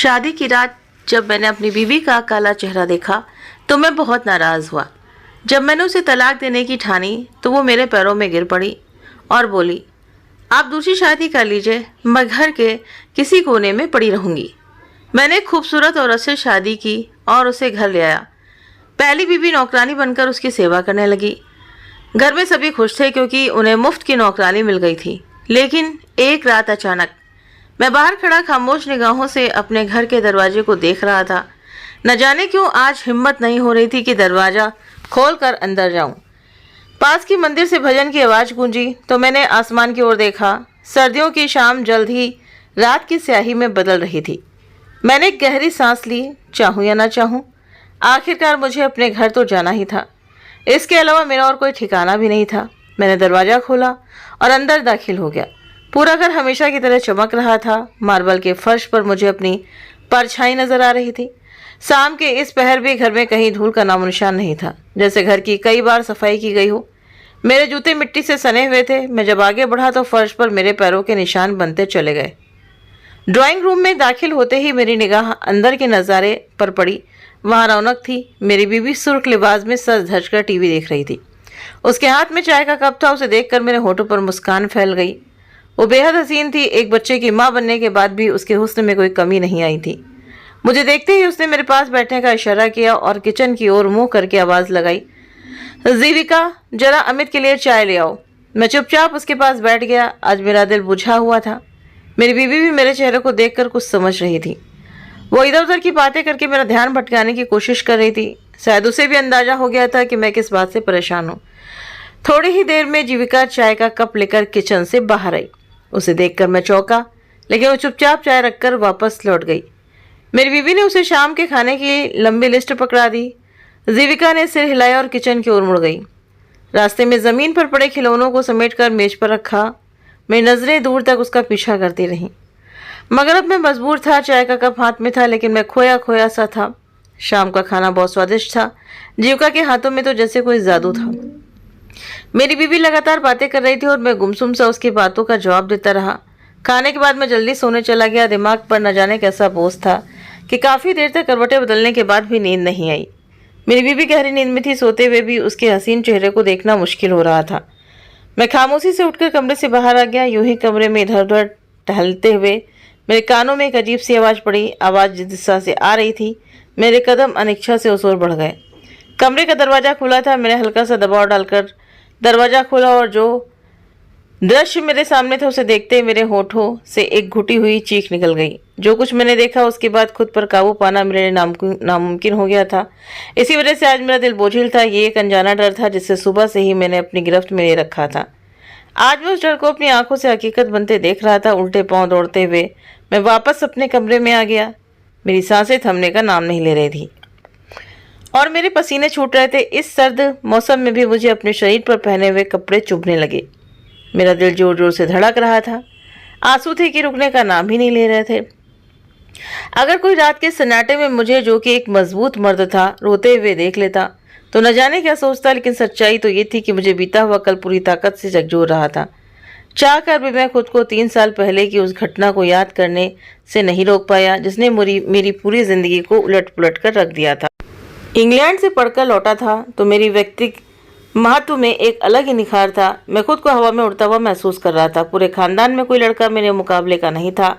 शादी की रात जब मैंने अपनी बीवी का काला चेहरा देखा तो मैं बहुत नाराज हुआ। जब मैंने उसे तलाक देने की ठानी तो वो मेरे पैरों में गिर पड़ी और बोली, आप दूसरी शादी कर लीजिए, मैं घर के किसी कोने में पड़ी रहूंगी। मैंने एक खूबसूरत औरत से शादी की और उसे घर ले आया। पहली बीवी नौकरानी बनकर उसकी सेवा करने लगी। घर में सभी खुश थे क्योंकि उन्हें मुफ्त की नौकरानी मिल गई थी। लेकिन एक रात अचानक मैं बाहर खड़ा खामोश निगाहों से अपने घर के दरवाजे को देख रहा था। न जाने क्यों आज हिम्मत नहीं हो रही थी कि दरवाजा खोलकर अंदर जाऊं। पास की मंदिर से भजन की आवाज गूंजी तो मैंने आसमान की ओर देखा। सर्दियों की शाम जल्द ही रात की स्याही में बदल रही थी। मैंने एक गहरी सांस ली। चाहूं या ना चाहूं, आखिरकार मुझे अपने घर तो जाना ही था। इसके अलावा मेरा और कोई ठिकाना भी नहीं था। मैंने दरवाजा खोला और अंदर दाखिल हो गया। पूरा घर हमेशा की तरह चमक रहा था। मार्बल के फर्श पर मुझे अपनी परछाई नजर आ रही थी। शाम के इस पहर भी घर में कहीं धूल का नामो निशान नहीं था, जैसे घर की कई बार सफाई की गई हो। मेरे जूते मिट्टी से सने हुए थे। मैं जब आगे बढ़ा तो फर्श पर मेरे पैरों के निशान बनते चले गए। ड्राइंग रूम में दाखिल होते ही मेरी निगाह अंदर के नज़ारे पर पड़ी। वहाँ रौनक थी। मेरी बीवी सुर्ख लिबास में सज धज कर टीवी देख रही थी। उसके हाथ में चाय का कप था। उसे देखकर मेरे होठों पर मुस्कान फैल गई। वो बेहद हसीन थी। एक बच्चे की माँ बनने के बाद भी उसके हुस्न में कोई कमी नहीं आई थी। मुझे देखते ही उसने मेरे पास बैठने का इशारा किया और किचन की ओर मुंह करके आवाज़ लगाई, जीविका, जरा अमित के लिए चाय ले आओ। मैं चुपचाप उसके पास बैठ गया। आज मेरा दिल बुझा हुआ था। मेरी बीवी भी मेरे चेहरे को देखकर कुछ समझ रही थी। वो इधर उधर की बातें करके मेरा ध्यान भटकाने की कोशिश कर रही थी। शायद उसे भी अंदाजा हो गया था कि मैं किस बात से परेशान हूँ। थोड़ी ही देर में जीविका चाय का कप लेकर किचन से बाहर आई। उसे देखकर मैं चौंका, लेकिन वो चुपचाप चाय रखकर वापस लौट गई। मेरी बीवी ने उसे शाम के खाने की लंबी लिस्ट पकड़ा दी। जीविका ने सिर हिलाया और किचन की ओर मुड़ गई। रास्ते में ज़मीन पर पड़े खिलौनों को समेटकर मेज पर रखा। मेरी नज़रें दूर तक उसका पीछा करती रहीं, मगर अब मैं मजबूर था। चाय का कप हाथ में था, लेकिन मैं खोया खोया सा था। शाम का खाना बहुत स्वादिष्ट था। जीविका के हाथों में तो जैसे कोई जादू था। मेरी बीवी लगातार बातें कर रही थी और मैं गुमसुम सा उसकी बातों का जवाब देता रहा। खाने के बाद मैं जल्दी सोने चला गया। दिमाग पर न जाने कैसा बोझ था कि काफ़ी देर तक करवटें बदलने के बाद भी नींद नहीं आई। मेरी बीवी गहरी नींद में थी। सोते हुए भी उसके हसीन चेहरे को देखना मुश्किल हो रहा था। मैं खामोशी से उठकर कमरे से बाहर आ गया। यूं ही कमरे में इधर उधर टहलते हुए मेरे कानों में एक अजीब सी आवाज़ पड़ी। आवाज़ जिस दिशा से आ रही थी, मेरे कदम अनिच्छा से उस ओर बढ़ गए। कमरे का दरवाज़ा खुला था। मैंने हल्का सा दबाव डालकर दरवाज़ा खोला और जो दृश्य मेरे सामने था उसे देखते ही मेरे होठों से एक घुटी हुई चीख निकल गई। जो कुछ मैंने देखा उसके बाद खुद पर काबू पाना मेरे लिए नामुमकिन हो गया था। इसी वजह से आज मेरा दिल बोझिल था। ये एक अनजाना डर था जिससे सुबह से ही मैंने अपनी गिरफ्त में ले रखा था। आज मैं उस डर को अपनी आंखों से हकीकत बनते देख रहा था। उल्टे पांव दौड़ते हुए मैं वापस अपने कमरे में आ गया। मेरी सांसें थमने का नाम नहीं ले रही थी और मेरे पसीने छूट रहे थे। इस सर्द मौसम में भी मुझे अपने शरीर पर पहने हुए कपड़े चुभने लगे। मेरा दिल जोर जोर से धड़क रहा था। आंसू थे कि रुकने का नाम ही नहीं ले रहे थे। अगर कोई रात के सन्नाटे में मुझे, जो कि एक मजबूत मर्द था, रोते हुए देख लेता तो न जाने क्या सोचता, लेकिन सच्चाई तो ये थी कि मुझे बीता हुआ कल पूरी ताकत से झकझोर रहा था। चाह कर भी मैं खुद को 3 साल पहले की उस घटना को याद करने से नहीं रोक पाया जिसने मेरी पूरी जिंदगी को उलट पुलट कर रख दिया था। इंग्लैंड से पढ़कर लौटा था तो मेरी व्यक्ति महत्व में एक अलग ही निखार था। मैं खुद को हवा में उड़ता हुआ महसूस कर रहा था। पूरे खानदान में कोई लड़का मेरे मुकाबले का नहीं था।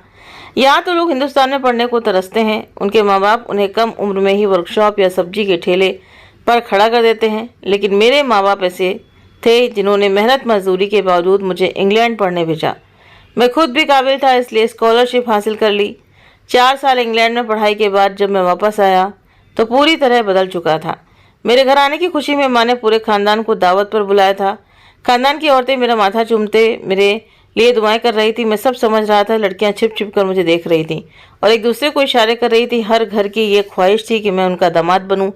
यहाँ तो लोग हिंदुस्तान में पढ़ने को तरसते हैं। उनके माँ बाप उन्हें कम उम्र में ही वर्कशॉप या सब्जी के ठेले पर खड़ा कर देते हैं, लेकिन मेरे माँ बाप ऐसे थे जिन्होंने मेहनत मजदूरी के बावजूद मुझे इंग्लैंड पढ़ने भेजा। मैं खुद भी काबिल था, इसलिए स्कॉलरशिप हासिल कर ली। 4 साल इंग्लैंड में पढ़ाई के बाद जब मैं वापस आया तो पूरी तरह बदल चुका था। मेरे घर आने की खुशी में माँ ने पूरे खानदान को दावत पर बुलाया था। खानदान की औरतें मेरा माथा चूमते मेरे लिए दुआएं कर रही थी। मैं सब समझ रहा था। लड़कियां छिप छिप कर मुझे देख रही थी और एक दूसरे को इशारे कर रही थी। हर घर की ये ख्वाहिश थी कि मैं उनका दामाद बनूं।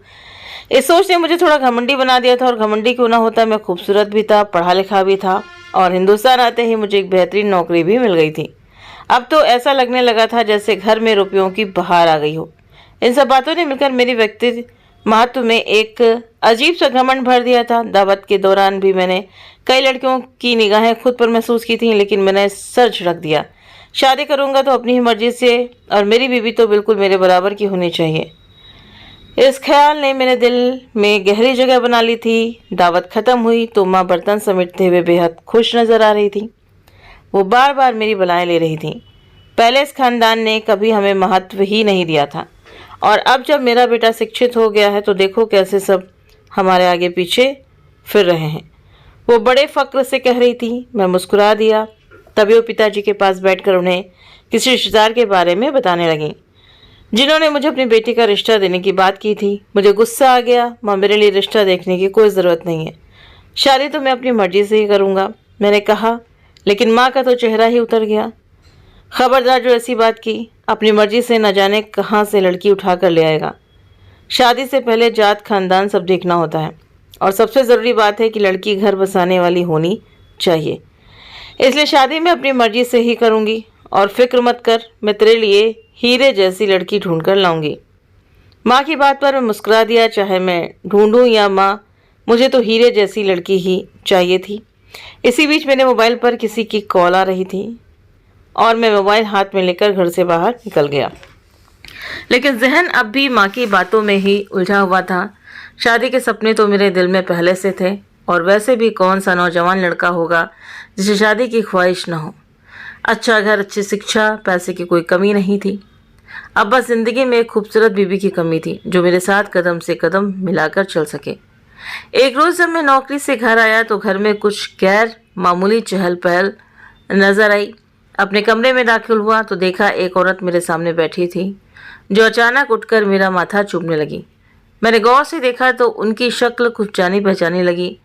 इस सोच ने मुझे थोड़ा घमंडी बना दिया था, और घमंडी क्यों ना होता, मैं खूबसूरत भी था, पढ़ा लिखा भी था और हिंदुस्तान आते ही मुझे एक बेहतरीन नौकरी भी मिल गई थी। अब तो ऐसा लगने लगा था जैसे घर में रुपयों की बहार आ गई हो। इन सब बातों ने मिलकर मेरी व्यक्ति महत्व में एक अजीब सा घमंड भर दिया था। दावत के दौरान भी मैंने कई लड़कियों की निगाहें खुद पर महसूस की थी, लेकिन मैंने सर झुक दिया। शादी करूँगा तो अपनी ही मर्जी से, और मेरी बीवी तो बिल्कुल मेरे बराबर की होनी चाहिए। इस ख्याल ने मेरे दिल में गहरी जगह बना ली थी। दावत खत्म हुई तो माँ बर्तन समेटते हुए बेहद खुश नजर आ रही थी। वो बार बार मेरी बलाएं ले रही थी। पहले इस खानदान ने कभी हमें महत्व ही नहीं दिया था, और अब जब मेरा बेटा शिक्षित हो गया है तो देखो कैसे सब हमारे आगे पीछे फिर रहे हैं। वो बड़े फक्र से कह रही थी। मैं मुस्कुरा दिया। तभी वो पिताजी के पास बैठकर उन्हें किसी रिश्तेदार के बारे में बताने लगी, जिन्होंने मुझे अपनी बेटी का रिश्ता देने की बात की थी। मुझे गुस्सा आ गया। माँ, मेरे लिए रिश्ता देखने की कोई ज़रूरत नहीं है। शादी तो मैं अपनी मर्जी से ही करूँगा, मैंने कहा। लेकिन माँ का तो चेहरा ही उतर गया। खबरदार जो ऐसी बात की, अपनी मर्जी से न जाने कहाँ से लड़की उठा कर ले आएगा। शादी से पहले जात खानदान सब देखना होता है, और सबसे ज़रूरी बात है कि लड़की घर बसाने वाली होनी चाहिए। इसलिए शादी मैं अपनी मर्जी से ही करूँगी, और फिक्र मत कर, मैं तेरे लिए हीरे जैसी लड़की ढूंढ कर लाऊंगी। माँ की बात पर मैं मुस्कुरा दिया। चाहे मैं ढूंढूं या माँ, मुझे तो हीरे जैसी लड़की ही चाहिए थी। इसी बीच मेरे मोबाइल पर किसी की कॉल आ रही थी, और मैं मोबाइल हाथ में लेकर घर से बाहर निकल गया। लेकिन जहन अब भी माँ की बातों में ही उलझा हुआ था। शादी के सपने तो मेरे दिल में पहले से थे, और वैसे भी कौन सा नौजवान लड़का होगा जिसे शादी की ख्वाहिश न हो। अच्छा घर, अच्छी शिक्षा, पैसे की कोई कमी नहीं थी। अब बस जिंदगी में एक खूबसूरत बीवी की कमी थी, जो मेरे साथ कदम से कदम मिलाकर चल सके। एक रोज़ जब मैं नौकरी से घर आया तो घर में कुछ गैर मामूली चहल पहल नजर आई। अपने कमरे में दाखिल हुआ तो देखा एक औरत मेरे सामने बैठी थी, जो अचानक उठकर मेरा माथा चूमने लगी। मैंने गौर से देखा तो उनकी शक्ल कुछ जानी पहचानी लगी।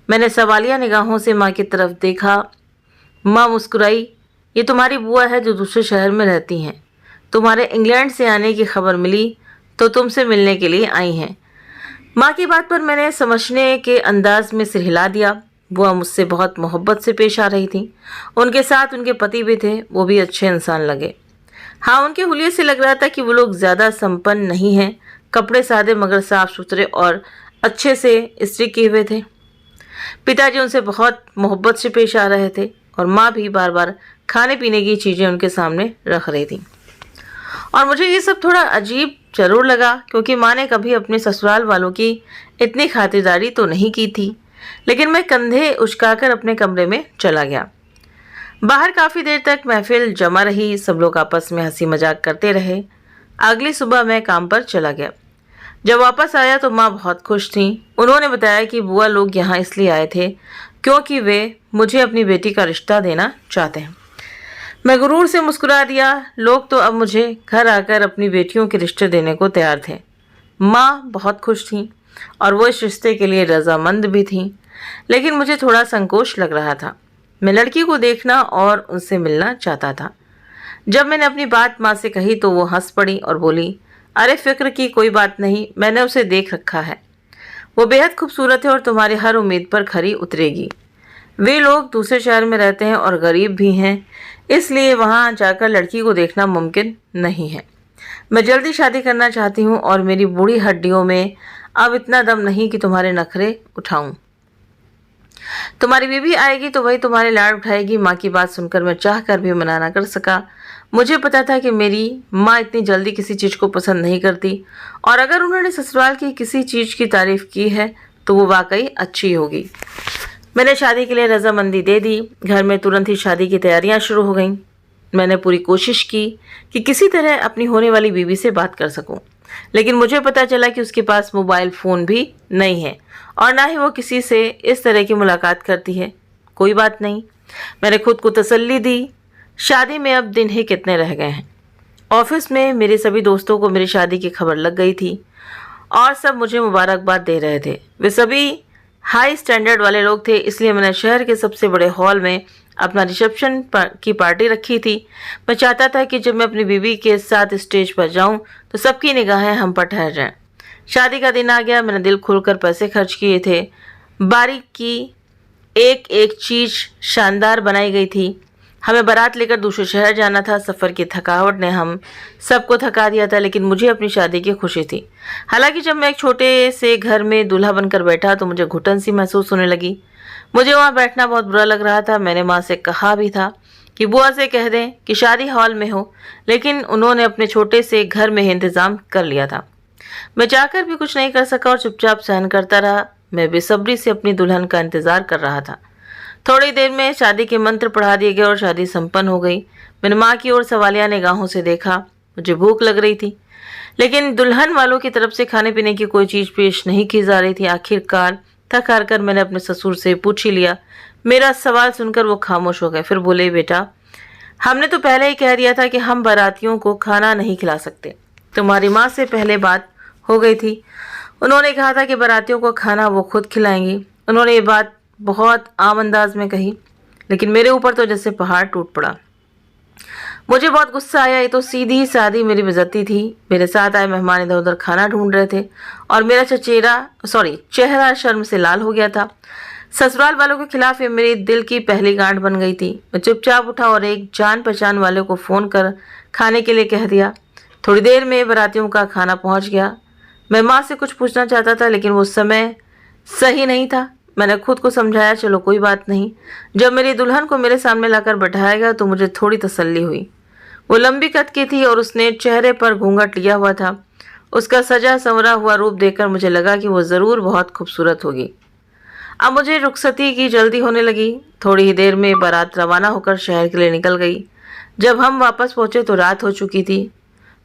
मैंने सवालिया निगाहों से माँ की तरफ देखा। माँ मुस्कुराई। ये तुम्हारी बुआ है जो दूसरे शहर में रहती हैं। तुम्हारे इंग्लैंड से आने की खबर मिली तो तुमसे मिलने के लिए आई हैं। माँ की बात पर मैंने समझने के अंदाज में सिर हिला दिया। बुआ मुझसे बहुत मोहब्बत से पेश आ रही थी। उनके साथ उनके पति भी थे, वो भी अच्छे इंसान लगे। हाँ, उनके हुलिये से लग रहा था कि वो लोग ज़्यादा संपन्न नहीं हैं। कपड़े सादे मगर साफ सुथरे और अच्छे से इस्त्री किए हुए थे। पिताजी उनसे बहुत मोहब्बत से पेश आ रहे थे, और माँ भी बार बार खाने पीने की चीज़ें उनके सामने रख रही थी। और मुझे ये सब थोड़ा अजीब जरूर लगा, क्योंकि माँ ने कभी अपने ससुराल वालों की इतनी खातिरदारी तो नहीं की थी। लेकिन मैं कंधे उचकाकर अपने कमरे में चला गया। बाहर काफ़ी देर तक महफिल जमा रही। सब लोग आपस में हंसी मजाक करते रहे। अगली सुबह मैं काम पर चला गया। जब वापस आया तो माँ बहुत खुश थीं। उन्होंने बताया कि बुआ लोग यहाँ इसलिए आए थे क्योंकि वे मुझे अपनी बेटी का रिश्ता देना चाहते हैं। मैं गुरूर से मुस्कुरा दिया। लोग तो अब मुझे घर आकर अपनी बेटियों के रिश्ते देने को तैयार थे। माँ बहुत खुश थीं, और वो इस रिश्ते के लिए रजामंद भी थीं। लेकिन मुझे थोड़ा संकोच लग रहा था। मैं लड़की को देखना और उनसे मिलना चाहता था। जब मैंने अपनी बात माँ से कही तो वो हंस पड़ी और बोली, अरे फिक्र की कोई बात नहीं, मैंने उसे देख रखा है। वो बेहद खूबसूरत है और तुम्हारी हर उम्मीद पर खरी उतरेगी। वे लोग दूसरे शहर में रहते हैं और गरीब भी हैं, इसलिए वहाँ जाकर लड़की को देखना मुमकिन नहीं है। मैं जल्दी शादी करना चाहती हूँ, और मेरी बूढ़ी हड्डियों में अब इतना दम नहीं कि तुम्हारे नखरे उठाऊं। तुम्हारी बीवी आएगी तो वही तुम्हारे लाड उठाएगी। माँ की बात सुनकर मैं चाह कर भी मना ना कर सका। मुझे पता था कि मेरी माँ इतनी जल्दी किसी चीज़ को पसंद नहीं करती, और अगर उन्होंने ससुराल की किसी चीज़ की तारीफ़ की है तो वो वाकई अच्छी होगी। मैंने शादी के लिए रजामंदी दे दी। घर में तुरंत ही शादी की तैयारियां शुरू हो गईं। मैंने पूरी कोशिश की कि किसी तरह अपनी होने वाली बीवी से बात कर सकूं, लेकिन मुझे पता चला कि उसके पास मोबाइल फ़ोन भी नहीं है, और ना ही वो किसी से इस तरह की मुलाकात करती है। कोई बात नहीं, मैंने खुद को तसल्ली दी। शादी में अब दिन ही कितने रह गए हैं। ऑफिस में मेरे सभी दोस्तों को मेरी शादी की खबर लग गई थी, और सब मुझे मुबारकबाद दे रहे थे। वे सभी हाई स्टैंडर्ड वाले लोग थे, इसलिए मैंने शहर के सबसे बड़े हॉल में अपना रिसेप्शन की पार्टी रखी थी। मैं चाहता था कि जब मैं अपनी बीवी के साथ स्टेज पर जाऊं तो सबकी निगाहें हम पर ठहर जाएं। शादी का दिन आ गया। मैंने दिल खोलकर पैसे खर्च किए थे। बारीक की एक एक चीज़ शानदार बनाई गई थी। हमें बारात लेकर दूसरे शहर जाना था। सफ़र की थकावट ने हम सबको थका दिया था, लेकिन मुझे अपनी शादी की खुशी थी। हालांकि जब मैं एक छोटे से घर में दूल्हा बनकर बैठा तो मुझे घुटन सी महसूस होने लगी। मुझे वहाँ बैठना बहुत बुरा लग रहा था। मैंने माँ से कहा भी था कि बुआ से कह दें कि शादी हॉल में हो, लेकिन उन्होंने अपने छोटे से घर में ही इंतज़ाम कर लिया था। मैं जाकर भी कुछ नहीं कर सका और चुपचाप सहन करता रहा। मैं बेसब्री से अपनी दुल्हन का इंतज़ार कर रहा था। थोड़ी देर में शादी के मंत्र पढ़ा दिए गए और शादी संपन्न हो गई। मैंने माँ की ओर सवालिया निगाहों से देखा। मुझे भूख लग रही थी, लेकिन दुल्हन वालों की तरफ से खाने पीने की कोई चीज़ पेश नहीं की जा रही थी। आखिरकार थक हार कर मैंने अपने ससुर से पूछ ही लिया। मेरा सवाल सुनकर वो खामोश हो गए। फिर बोले, बेटा, हमने तो पहले ही कह दिया था कि हम बारातियों को खाना नहीं खिला सकते। तुम्हारी माँ से पहले बात हो गई थी। उन्होंने कहा था कि बारातियों को खाना वो खुद खिलाएंगी। उन्होंने ये बात बहुत आम अंदाज में कही, लेकिन मेरे ऊपर तो जैसे पहाड़ टूट पड़ा। मुझे बहुत गुस्सा आया। ये तो सीधी सादी मेरी बेइज्जती थी। मेरे साथ आए मेहमान इधर उधर खाना ढूंढ रहे थे और मेरा चेहरा शर्म से लाल हो गया था। ससुराल वालों के खिलाफ ये मेरे दिल की पहली गांठ बन गई थी। मैं चुपचाप उठा और एक जान पहचान वाले को फ़ोन कर खाने के लिए कह दिया। थोड़ी देर में बारातियों का खाना पहुंच गया। मैं माँ से कुछ पूछना चाहता था, लेकिन वो समय सही नहीं था। मैंने खुद को समझाया, चलो कोई बात नहीं। जब मेरी दुल्हन को मेरे सामने लाकर बैठाया गया तो मुझे थोड़ी तसल्ली हुई। वो लंबी कद की थी और उसने चेहरे पर घूंघट लिया हुआ था। उसका सजा संवरा हुआ रूप देखकर मुझे लगा कि वो ज़रूर बहुत खूबसूरत होगी। अब मुझे रुखसती की जल्दी होने लगी। थोड़ी ही देर में बारात रवाना होकर शहर के लिए निकल गई। जब हम वापस पहुंचे तो रात हो चुकी थी।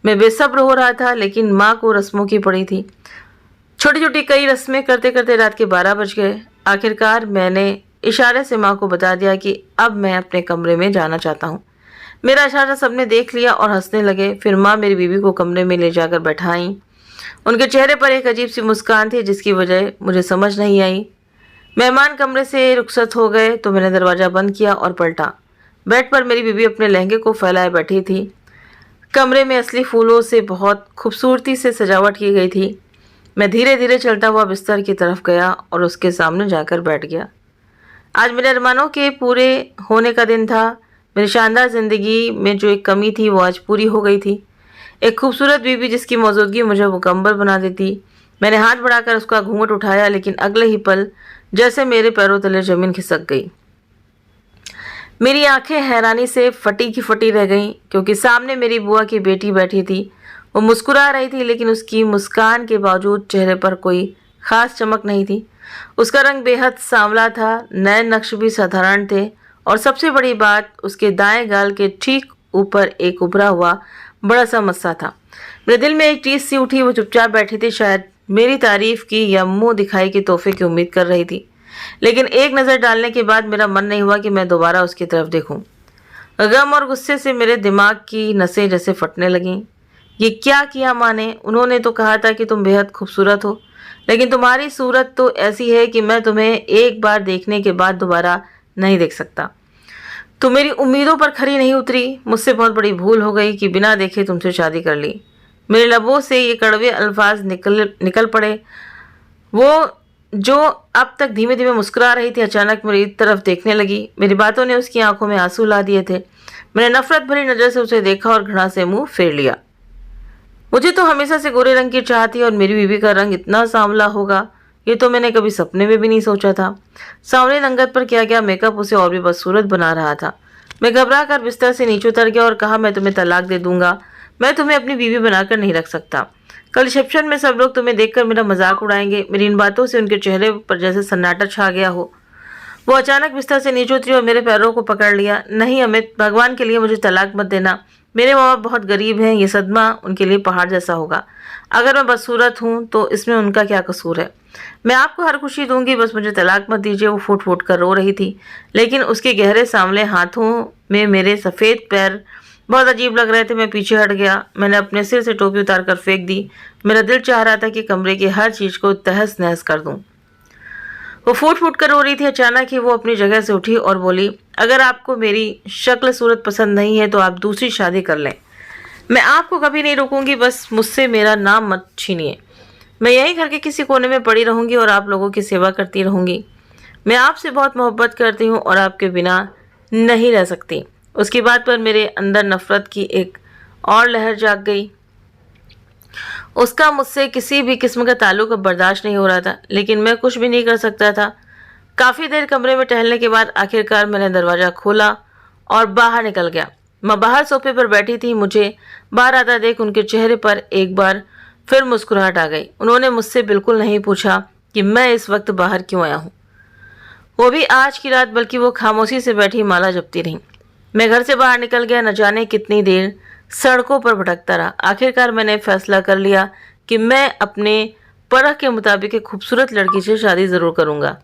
मैं बेसब्र हो रहा था, लेकिन माँ को रस्मों की पड़ी थी। छोटी छोटी कई रस्में करते करते रात के 12 बज गए। आखिरकार मैंने इशारे से माँ को बता दिया कि अब मैं अपने कमरे में जाना चाहता हूँ। मेरा इशारा सबने देख लिया और हंसने लगे। फिर माँ मेरी बीवी को कमरे में ले जाकर बैठाई। उनके चेहरे पर एक अजीब सी मुस्कान थी, जिसकी वजह मुझे समझ नहीं आई। मेहमान कमरे से रुखसत हो गए तो मैंने दरवाज़ा बंद किया और पलटा। बेड पर मेरी बीवी अपने लहंगे को फैलाए बैठी थी। कमरे में असली फूलों से बहुत खूबसूरती से सजावट की गई थी। मैं धीरे धीरे चलता हुआ बिस्तर की तरफ गया और उसके सामने जाकर बैठ गया। आज मेरे अरमानों के पूरे होने का दिन था। मेरी शानदार ज़िंदगी में जो एक कमी थी वो आज पूरी हो गई थी। एक खूबसूरत बीवी जिसकी मौजूदगी मुझे मुकम्मल बना देती। मैंने हाथ बढ़ाकर उसका घूंघट उठाया, लेकिन अगले ही पल जैसे मेरे पैरों तले ज़मीन खिसक गई। मेरी आंखें हैरानी से फटी की फटी रह गईं, क्योंकि सामने मेरी बुआ की बेटी बैठी थी। वो मुस्कुरा रही थी, लेकिन उसकी मुस्कान के बावजूद चेहरे पर कोई खास चमक नहीं थी। उसका रंग बेहद सांवला था, नए नक्श भी साधारण थे, और सबसे बड़ी बात, उसके दाएं गाल के ठीक ऊपर एक उभरा हुआ बड़ा सा मस्सा था। मेरे दिल में एक टीस सी उठी। वो चुपचाप बैठी थी, शायद मेरी तारीफ की या मुंह दिखाई के तोहफे की उम्मीद कर रही थी। लेकिन एक नज़र डालने के बाद मेरा मन नहीं हुआ कि मैं दोबारा उसकी तरफ देखूं। गम और गुस्से से मेरे दिमाग की नसें जैसे फटने लगीं। ये क्या किया माँ ने? उन्होंने तो कहा था कि तुम बेहद खूबसूरत हो, लेकिन तुम्हारी सूरत तो ऐसी है कि मैं तुम्हें एक बार देखने के बाद दोबारा नहीं देख सकता। तुम मेरी उम्मीदों पर खरी नहीं उतरी। मुझसे बहुत बड़ी भूल हो गई कि बिना देखे तुमसे शादी कर ली। मेरे लबों से ये कड़वे अल्फाज निकल पड़े। वो जो अब तक धीमे धीमे मुस्कुरा रही थी, अचानक मेरी तरफ देखने लगी। मेरी बातों ने उसकी आंखों में आंसू ला दिए थे। मैंने नफरत भरी नज़र से उसे देखा और घृणा से मुंह फेर लिया। मुझे तो हमेशा से गोरे रंग की चाह थी, और मेरी बीवी का रंग इतना सांवला होगा ये तो मैंने कभी सपने में भी नहीं सोचा था। सांवले रंगत पर किया गया मेकअप उसे और भी बदसूरत बना रहा था। मैं घबरा कर बिस्तर से नीचे उतर गया और कहा, मैं तुम्हें तलाक दे दूंगा। मैं तुम्हें अपनी बीवी बनाकर नहीं रख सकता। कल रिसेप्शन में सब लोग तुम्हें देखकर मेरा मजाक उड़ाएंगे। मेरी इन बातों से उनके चेहरे पर जैसे सन्नाटा छा गया हो। वो अचानक बिस्तर से नीचे उतरी और मेरे पैरों को पकड़ लिया। नहीं अमित, भगवान के लिए मुझे तलाक मत देना। मेरे माँ बाप बहुत गरीब हैं, ये सदमा उनके लिए पहाड़ जैसा होगा। अगर मैं बदसूरत हूँ तो इसमें उनका क्या कसूर है? मैं आपको हर खुशी दूंगी, बस मुझे तलाक मत दीजिए। वो फूट फूट कर रो रही थी, लेकिन उसके गहरे सांवले हाथों में मेरे सफ़ेद पैर बहुत अजीब लग रहे थे। मैं पीछे हट गया। मैंने अपने सिर से टोपी उतार कर फेंक दी। मेरा दिल चाह रहा था कि कमरे की हर चीज़ को तहस नहस कर दूं। वो फूट फूट कर रो रही थी। अचानक ही वो अपनी जगह से उठी और बोली, अगर आपको मेरी शक्ल सूरत पसंद नहीं है तो आप दूसरी शादी कर लें। मैं आपको कभी नहीं रोकूंगी, बस मुझसे मेरा नाम मत छीनिए। मैं यहीं घर के किसी कोने में पड़ी रहूंगी और आप लोगों की सेवा करती रहूंगी। मैं आपसे बहुत मोहब्बत करती हूँ और आपके बिना नहीं रह सकती। उसकी बात पर मेरे अंदर नफरत की एक और लहर जाग गई। उसका मुझसे किसी भी किस्म का ताल्लुक अब बर्दाश्त नहीं हो रहा था, लेकिन मैं कुछ भी नहीं कर सकता था। काफ़ी देर कमरे में टहलने के बाद आखिरकार मैंने दरवाज़ा खोला और बाहर निकल गया। मैं बाहर सोफे पर बैठी थी। मुझे बाहर आता देख उनके चेहरे पर एक बार फिर मुस्कुराहट आ गई। उन्होंने मुझसे बिल्कुल नहीं पूछा कि मैं इस वक्त बाहर क्यों आया हूँ, वो भी आज की रात, बल्कि वो खामोशी से बैठी माला जपती रही। मैं घर से बाहर निकल गया। न जाने कितनी देर सड़कों पर भटकता रहा। आखिरकार मैंने फैसला कर लिया कि मैं अपने परख के मुताबिक एक खूबसूरत लड़की से शादी ज़रूर करूँगा।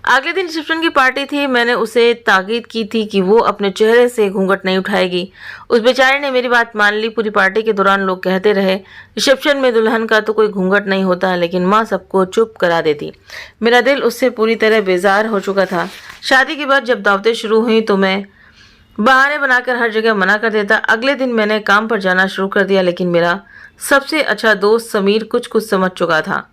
अगले दिन रिसेप्शन की पार्टी थी। मैंने उसे ताकीद की थी कि वो अपने चेहरे से घूंघट नहीं उठाएगी। उस बेचारे ने मेरी बात मान ली। पूरी पार्टी के दौरान लोग कहते रहे रिसेप्शन में दुल्हन का तो कोई घूंघट नहीं होता, लेकिन माँ सबको चुप करा देती। मेरा दिल उससे पूरी तरह बेजार हो चुका था। शादी के बाद जब दावतें शुरू हुई तो मैं बहाने बनाकर हर जगह मना कर देता। अगले दिन मैंने काम पर जाना शुरू कर दिया, लेकिन मेरा सबसे अच्छा दोस्त समीर कुछ कुछ समझ चुका था।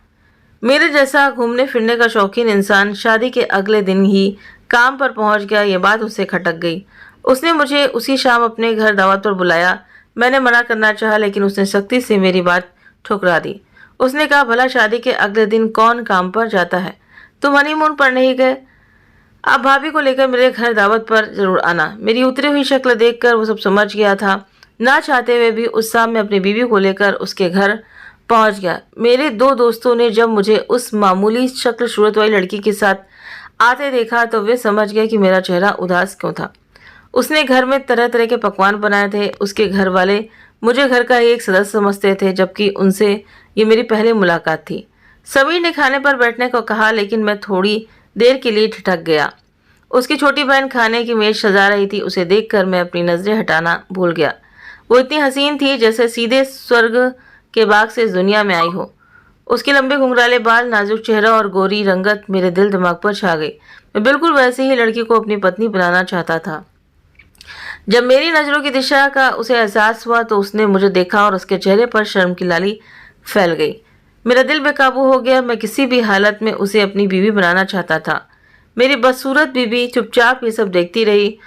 मेरे जैसा घूमने फिरने का शौकीन इंसान शादी के अगले दिन ही काम पर पहुंच गया, ये बात उससे खटक गई। उसने मुझे उसी शाम अपने घर दावत पर बुलाया। मैंने मना करना चाहा, लेकिन उसने सख्ती से मेरी बात ठुकरा दी। उसने कहा, भला शादी के अगले दिन कौन काम पर जाता है? तुम हनीमून पर नहीं गए? अब भाभी को लेकर मेरे घर दावत पर जरूर आना। मेरी उतरी हुई शक्ल देखकर वो सब समझ गया था। ना चाहते हुए भी उस शाम मैं अपनी बीवी को लेकर उसके घर पहुंच गया। मेरे दो दोस्तों ने जब मुझे उस मामूली शक्ल सूरत वाली लड़की के साथ आते देखा तो वे समझ गए कि मेरा चेहरा उदास क्यों था। उसने घर में तरह तरह के पकवान बनाए थे। उसके घर वाले मुझे घर का ही एक सदस्य समझते थे, जबकि उनसे ये मेरी पहली मुलाकात थी। समीर ने खाने पर बैठने को कहा, लेकिन मैं थोड़ी देर के लिए ठिठक गया। उसकी छोटी बहन खाने की मेज सजा रही थी। उसे देखकर मैं अपनी नजरें हटाना भूल गया। वो इतनी हसीन थी जैसे सीधे स्वर्ग के बाग से इस दुनिया में आई हो। उसके लंबे घुंघराले बाल, नाजुक चेहरा और गोरी रंगत मेरे दिल दिमाग पर छा गई। मैं बिल्कुल वैसी ही लड़की को अपनी पत्नी बनाना चाहता था। जब मेरी नज़रों की दिशा का उसे एहसास हुआ तो उसने मुझे देखा और उसके चेहरे पर शर्म की लाली फैल गई। मेरा दिल बेकाबू हो गया। मैं किसी भी हालत में उसे अपनी बीवी बनाना चाहता था। मेरी बदसूरत बीवी चुपचाप ये सब देखती रही।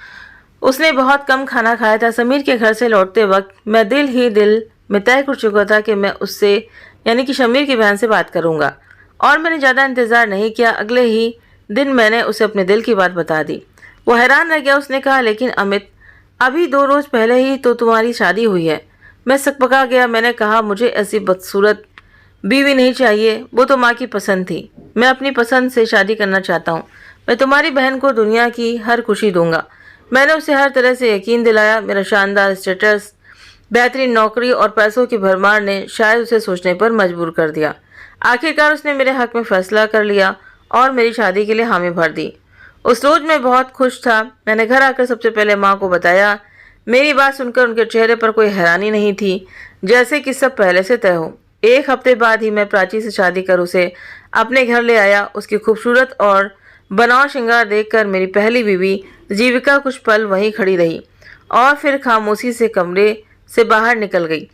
उसने बहुत कम खाना खाया था। समीर के घर से लौटते वक्त मैं दिल ही दिल मैं तय कर चुका था कि मैं उससे यानी कि शमीर की बहन से बात करूंगा, और मैंने ज़्यादा इंतज़ार नहीं किया। अगले ही दिन मैंने उसे अपने दिल की बात बता दी। वो हैरान रह गया। उसने कहा, लेकिन अमित, अभी 2 रोज़ पहले ही तो तुम्हारी शादी हुई है। मैं सकपका गया। मैंने कहा, मुझे ऐसी बदसूरत बीवी नहीं चाहिए। वो तो माँ की पसंद थी। मैं अपनी पसंद से शादी करना चाहता हूँ। मैं तुम्हारी बहन को दुनिया की हर खुशी दूंगा। मैंने उसे हर तरह से यकीन दिलाया। मेरा शानदार स्टेटस, बेहतरीन नौकरी और पैसों की भरमार ने शायद उसे सोचने पर मजबूर कर दिया। आखिरकार उसने मेरे हक में फैसला कर लिया और मेरी शादी के लिए हामी भर दी। उस रोज मैं बहुत खुश था। मैंने घर आकर सबसे पहले माँ को बताया। मेरी बात सुनकर उनके चेहरे पर कोई हैरानी नहीं थी, जैसे कि सब पहले से तय हो। 1 हफ्ते बाद ही मैं प्राची से शादी कर उसे अपने घर ले आया। उसकी खूबसूरत और बनाव श्रृंगार देखकर मेरी पहली बीवी जीविका कुछ पल वहीं खड़ी रही और फिर खामोशी से कमरे से बाहर निकल गई।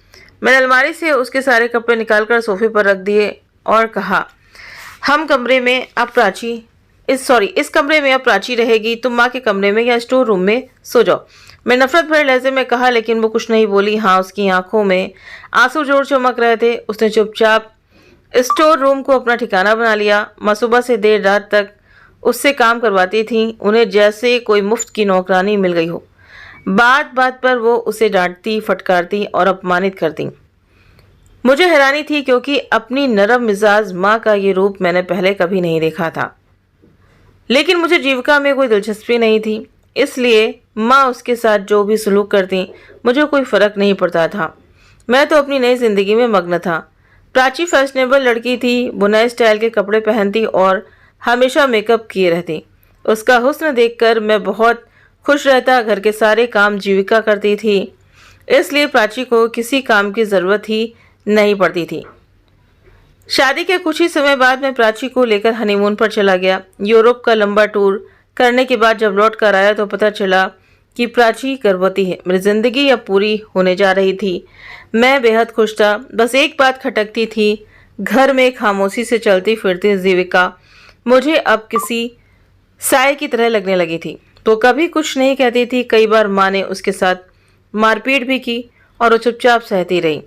मैंने अलमारी से उसके सारे कपड़े निकालकर सोफे पर रख दिए और कहा, इस कमरे में अब प्राची रहेगी। तुम माँ के कमरे में या स्टोर रूम में सो जाओ। मैं नफरत भरे लहजे में कहा, लेकिन वो कुछ नहीं बोली। हाँ, उसकी आंखों में आंसू जोर चमक रहे थे। उसने चुपचाप स्टोर रूम को अपना ठिकाना बना लिया। माँ सुबह से देर रात तक उससे काम करवाती थी। उन्हें जैसे कोई मुफ्त की नौकरानी मिल गई हो। बात बात पर वो उसे डांटती, फटकारती और अपमानित करती। मुझे हैरानी थी, क्योंकि अपनी नरम मिजाज माँ का ये रूप मैंने पहले कभी नहीं देखा था। लेकिन मुझे जीविका में कोई दिलचस्पी नहीं थी, इसलिए माँ उसके साथ जो भी सलूक करती मुझे कोई फर्क नहीं पड़ता था। मैं तो अपनी नई जिंदगी में मग्न था। प्राची फैशनेबल लड़की थी। बुनाई स्टाइल के कपड़े पहनती और हमेशा मेकअप किए रहती। उसका हुस्न देखकर मैं बहुत खुश रहता। घर के सारे काम जीविका करती थी, इसलिए प्राची को किसी काम की ज़रूरत ही नहीं पड़ती थी। शादी के कुछ ही समय बाद मैं प्राची को लेकर हनीमून पर चला गया। यूरोप का लंबा टूर करने के बाद जब लौट कर आया तो पता चला कि प्राची गर्भवती है। मेरी ज़िंदगी अब पूरी होने जा रही थी। मैं बेहद खुश था। बस एक बात खटकती थी। घर में खामोशी से चलती फिरती जीविका मुझे अब किसी साय की तरह लगने लगी थी। तो कभी कुछ नहीं कहती थी। कई बार माँ ने उसके साथ मारपीट भी की और वो चुपचाप सहती रही।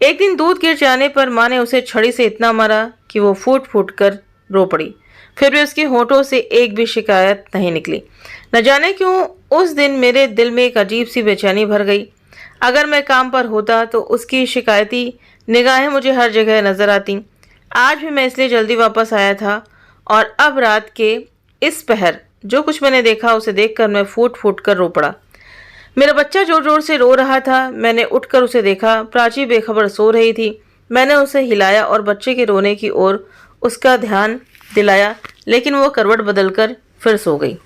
एक दिन दूध गिर जाने पर माँ ने उसे छड़ी से इतना मारा कि वो फूट फूट कर रो पड़ी। फिर भी उसके होठों से एक भी शिकायत नहीं निकली। न जाने क्यों उस दिन मेरे दिल में एक अजीब सी बेचैनी भर गई। अगर मैं काम पर होता तो उसकी शिकायती निगाहें मुझे हर जगह नजर आती। आज भी मैं इसलिए जल्दी वापस आया था और अब रात के इस पहर जो कुछ मैंने देखा उसे देखकर मैं फूट फूट कर रो पड़ा। मेरा बच्चा जोर जोर से रो रहा था। मैंने उठकर उसे देखा। प्राची बेखबर सो रही थी। मैंने उसे हिलाया और बच्चे के रोने की ओर उसका ध्यान दिलाया, लेकिन वो करवट बदलकर फिर सो गई।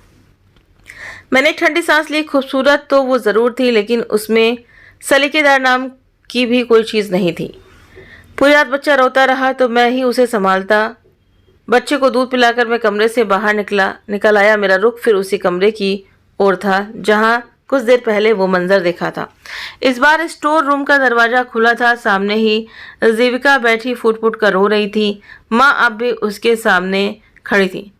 मैंने ठंडी सांस ली। खूबसूरत तो वो ज़रूर थी, लेकिन उसमें सलीकेदार नाम की भी कोई चीज़ नहीं थी। पूरी रात बच्चा रोता रहा तो मैं ही उसे संभालता। बच्चे को दूध पिलाकर मैं कमरे से बाहर निकल आया। मेरा रुख फिर उसी कमरे की ओर था जहां कुछ देर पहले वो मंजर देखा था। इस बार स्टोर रूम का दरवाजा खुला था। सामने ही जीविका बैठी फुट फुट कर रो रही थी। माँ अब भी उसके सामने खड़ी थी।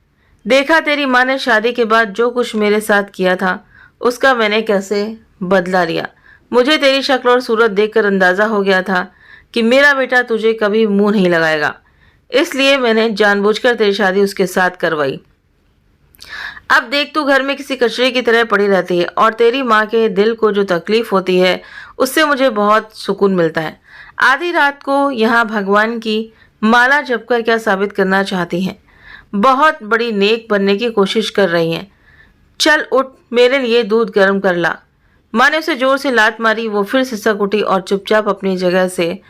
देखा, तेरी माँ ने शादी के बाद जो कुछ मेरे साथ किया था उसका मैंने कैसे बदला लिया। मुझे तेरी शक्ल और सूरत देखकर अंदाजा हो गया था कि मेरा बेटा तुझे कभी मुंह नहीं लगाएगा, इसलिए मैंने जानबूझकर तेरी शादी उसके साथ करवाई। अब देख, तू घर में किसी कचरे की तरह पड़ी रहती है और तेरी माँ के दिल को जो तकलीफ होती है उससे मुझे बहुत सुकून मिलता है। आधी रात को यहाँ भगवान की माला जपकर क्या साबित करना चाहती हैं? बहुत बड़ी नेक बनने की कोशिश कर रही हैं। चल उठ, मेरे लिए दूध गर्म कर ला। माँ ने उसे जोर से लात मारी। वो फिर सिसक उठी और चुपचाप अपनी जगह से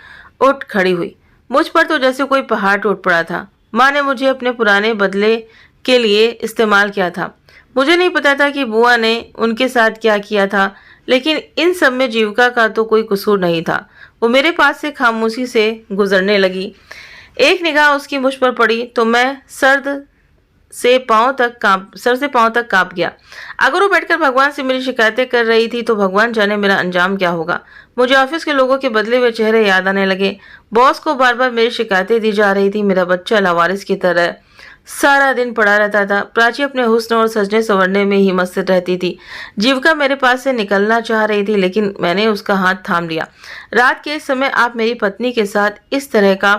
उठ खड़ी हुई। मुझ पर तो जैसे कोई पहाड़ टूट पड़ा था। माँ ने मुझे अपने पुराने बदले के लिए इस्तेमाल किया था। मुझे नहीं पता था कि बुआ ने उनके साथ क्या किया था, लेकिन इन सब में जीविका का तो कोई कसूर नहीं था। वो मेरे पास से खामोशी से गुजरने लगी। एक निगाह उसकी मुझ पर पड़ी तो मैं सर से पांव तक कांप गया। अगर वो बैठकर भगवान से मेरी शिकायतें कर रही थी तो भगवान जाने मेरा अंजाम क्या होगा। मुझे ऑफिस के लोगों के बदले हुए चेहरे याद आने लगे। बॉस को बार बार मेरी शिकायतें दी जा रही थी। मेरा बच्चा लावारिस की तरह सारा दिन पड़ा रहता था। प्राची अपने हुस्न और सजने संवरने में ही मस्त रहती थी। जीविका मेरे पास से निकलना चाह रही थी, लेकिन मैंने उसका हाथ थाम लिया। रात के इस समय आप मेरी पत्नी के साथ इस तरह का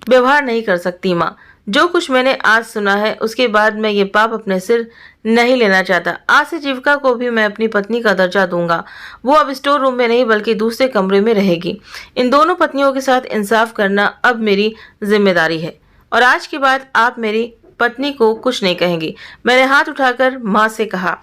व्यवहार नहीं कर सकती माँ। जो कुछ मैंने आज सुना है उसके बाद मैं ये पाप अपने सिर नहीं लेना चाहता। आज से जीविका को भी मैं अपनी पत्नी का दर्जा दूंगा। वो अब स्टोर रूम में नहीं बल्कि दूसरे कमरे में रहेगी। इन दोनों पत्नियों के साथ इंसाफ करना अब मेरी जिम्मेदारी है और आज के बाद आप मेरी पत्नी को कुछ नहीं कहेंगी। मैंने हाथ उठाकर माँ से कहा,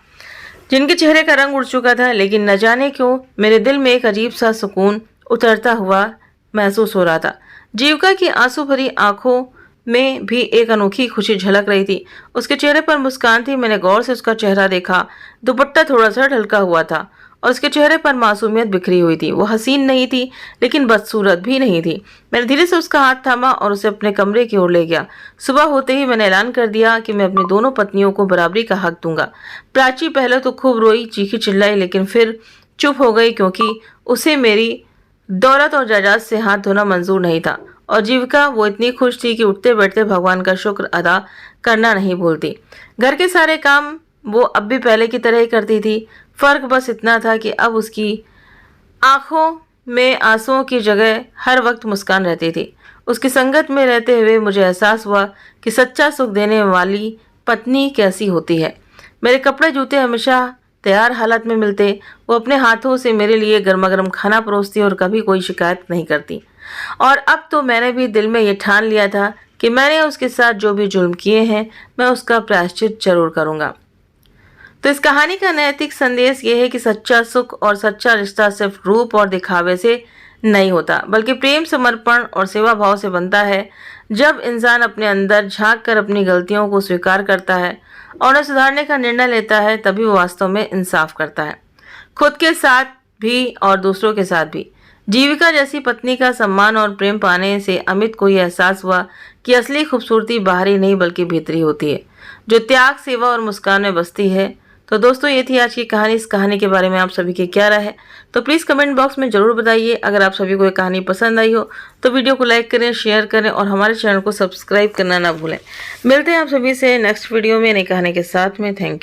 जिनके चेहरे का रंग उड़ चुका था, लेकिन न जाने क्यों मेरे दिल में एक अजीब सा सुकून उतरता हुआ महसूस हो रहा था। जीविका की आंसू भरी आंखों में भी एक अनोखी खुशी झलक रही थी। उसके चेहरे पर मुस्कान थी। मैंने गौर से उसका चेहरा देखा। दुपट्टा थोड़ा सा ढलका हुआ था और उसके चेहरे पर मासूमियत बिखरी हुई थी। वो हसीन नहीं थी, लेकिन बदसूरत भी नहीं थी। मैंने धीरे से उसका हाथ थामा और उसे अपने कमरे की ओर ले गया। सुबह होते ही मैंने ऐलान कर दिया कि मैं अपनी दोनों पत्नियों को बराबरी का हक दूंगा। प्राची पहले तो खूब रोई, चीखी चिल्लाई, लेकिन फिर चुप हो गई क्योंकि उसे मेरी दौलत और जायदाद से हाथ धोना मंजूर नहीं था। और जीविका, वो इतनी खुश थी कि उठते बैठते भगवान का शुक्र अदा करना नहीं भूलती। घर के सारे काम वो अब भी पहले की तरह ही करती थी। फर्क बस इतना था कि अब उसकी आंखों में आंसुओं की जगह हर वक्त मुस्कान रहती थी। उसकी संगत में रहते हुए मुझे एहसास हुआ कि सच्चा सुख देने वाली पत्नी कैसी होती है। मेरे कपड़े जूते हमेशा तैयार हालत में मिलते। वो अपने हाथों से मेरे लिए गर्मा गर्म खाना परोसती और कभी कोई शिकायत नहीं करती। और अब तो मैंने भी दिल में ये ठान लिया था कि मैंने उसके साथ जो भी जुल्म किए हैं मैं उसका प्रायश्चित जरूर करूंगा। तो इस कहानी का नैतिक संदेश ये है कि सच्चा सुख और सच्चा रिश्ता सिर्फ रूप और दिखावे से नहीं होता, बल्कि प्रेम, समर्पण और सेवा भाव से बनता है। जब इंसान अपने अंदर झांक कर अपनी गलतियों को स्वीकार करता है और उन्हें सुधारने का निर्णय लेता है, तभी वो वास्तव में इंसाफ करता है, खुद के साथ भी और दूसरों के साथ भी। जीविका जैसी पत्नी का सम्मान और प्रेम पाने से अमित को यह एहसास हुआ कि असली खूबसूरती बाहरी नहीं बल्कि भीतरी होती है, जो त्याग, सेवा और मुस्कान में बसती है। तो दोस्तों, ये थी आज की कहानी। इस कहानी के बारे में आप सभी की क्या राय है तो प्लीज़ कमेंट बॉक्स में ज़रूर बताइए। अगर आप सभी को ये कहानी पसंद आई हो तो वीडियो को लाइक करें, शेयर करें और हमारे चैनल को सब्सक्राइब करना ना भूलें। मिलते हैं आप सभी से नेक्स्ट वीडियो में नई कहानी के साथ में। Thank you.